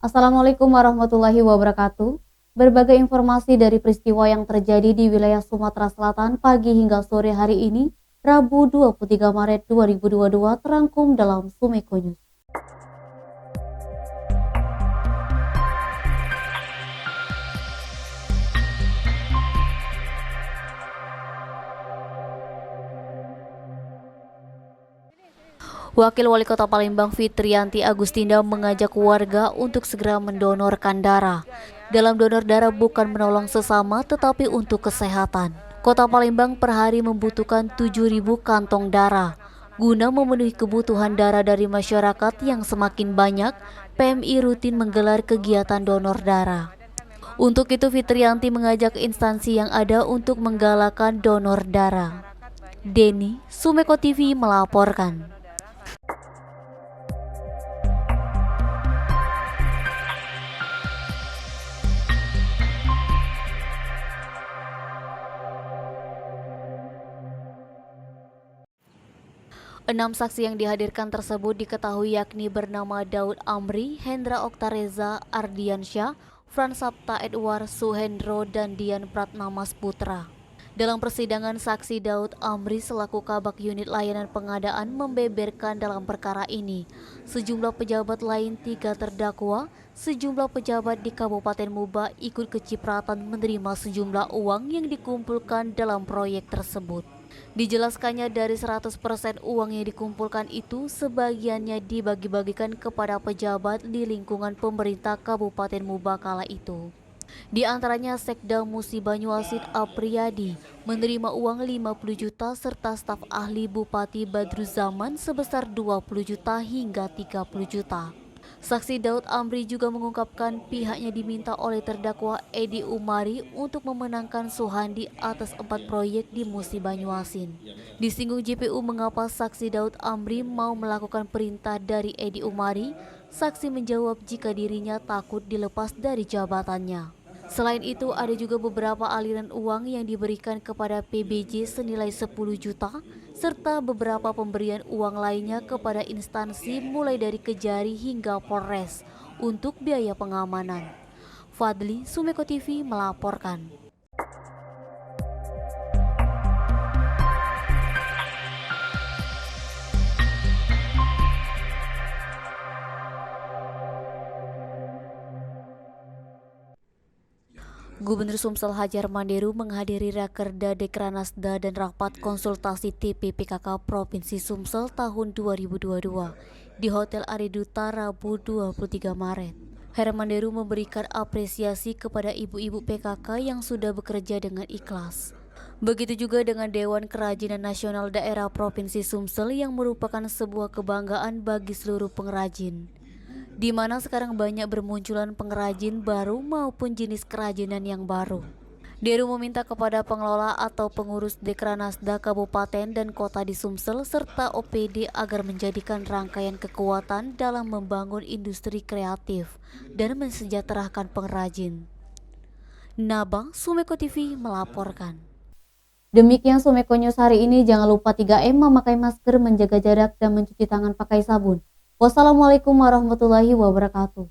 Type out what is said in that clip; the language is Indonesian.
Assalamualaikum warahmatullahi wabarakatuh. Berbagai informasi dari peristiwa yang terjadi di wilayah Sumatera Selatan pagi hingga sore hari ini, Rabu 23 Maret 2022 terangkum dalam Sumeko News. Wakil Wali Kota Palembang Fitriyanti Agustinda mengajak warga untuk segera mendonorkan darah. Dalam donor darah bukan menolong sesama tetapi untuk kesehatan. Kota Palembang per hari membutuhkan 7.000 kantong darah. Guna memenuhi kebutuhan darah dari masyarakat yang semakin banyak, PMI rutin menggelar kegiatan donor darah. Untuk itu Fitriyanti mengajak instansi yang ada untuk menggalakkan donor darah. Denny, Sumeko TV melaporkan. 6 saksi yang dihadirkan tersebut diketahui yakni bernama Daud Amri, Hendra Oktareza Ardiansyah, Frans Sabta Edward Suhendro, dan Dian Pratnamas Putra. Dalam persidangan, saksi Daud Amri selaku Kabak Unit Layanan Pengadaan membeberkan dalam perkara ini. Sejumlah pejabat lain 3 terdakwa, sejumlah pejabat di Kabupaten Muba ikut kecipratan menerima sejumlah uang yang dikumpulkan dalam proyek tersebut. Dijelaskannya dari 100% uang yang dikumpulkan itu, sebagiannya dibagi-bagikan kepada pejabat di lingkungan pemerintah Kabupaten Muba kala itu. Di antaranya Sekda Musi Banyuasin Apriyadi menerima uang 50 juta serta staf ahli Bupati Badruzzaman sebesar 20 juta hingga 30 juta. Saksi Daud Amri juga mengungkapkan pihaknya diminta oleh terdakwa Edi Umari untuk memenangkan Suhandi atas 4 proyek di Musi Banyuasin. Disinggung JPU mengapa saksi Daud Amri mau melakukan perintah dari Edi Umari, saksi menjawab jika dirinya takut dilepas dari jabatannya. Selain itu, ada juga beberapa aliran uang yang diberikan kepada PBJ senilai 10 juta, serta beberapa pemberian uang lainnya kepada instansi mulai dari Kejari hingga Polres untuk biaya pengamanan. Fadli, Sumeko TV melaporkan. Gubernur Sumsel Hadjar Manderu menghadiri Rakerda Dekranasda dan rapat konsultasi TP-PKK Provinsi Sumsel tahun 2022 di Hotel Ariduta Rabu 23 Maret. Manderu memberikan apresiasi kepada ibu-ibu PKK yang sudah bekerja dengan ikhlas. Begitu juga dengan Dewan Kerajinan Nasional Daerah Provinsi Sumsel yang merupakan sebuah kebanggaan bagi seluruh pengrajin, di mana sekarang banyak bermunculan pengrajin baru maupun jenis kerajinan yang baru. Deru meminta kepada pengelola atau pengurus Dekranasda Kabupaten dan Kota di Sumsel serta OPD agar menjadikan rangkaian kekuatan dalam membangun industri kreatif dan mensejahterakan pengrajin. Nabang, Sumeko TV melaporkan. Demikian Sumeko News hari ini. Jangan lupa 3M, memakai masker, menjaga jarak, dan mencuci tangan pakai sabun. Wassalamualaikum warahmatullahi wabarakatuh.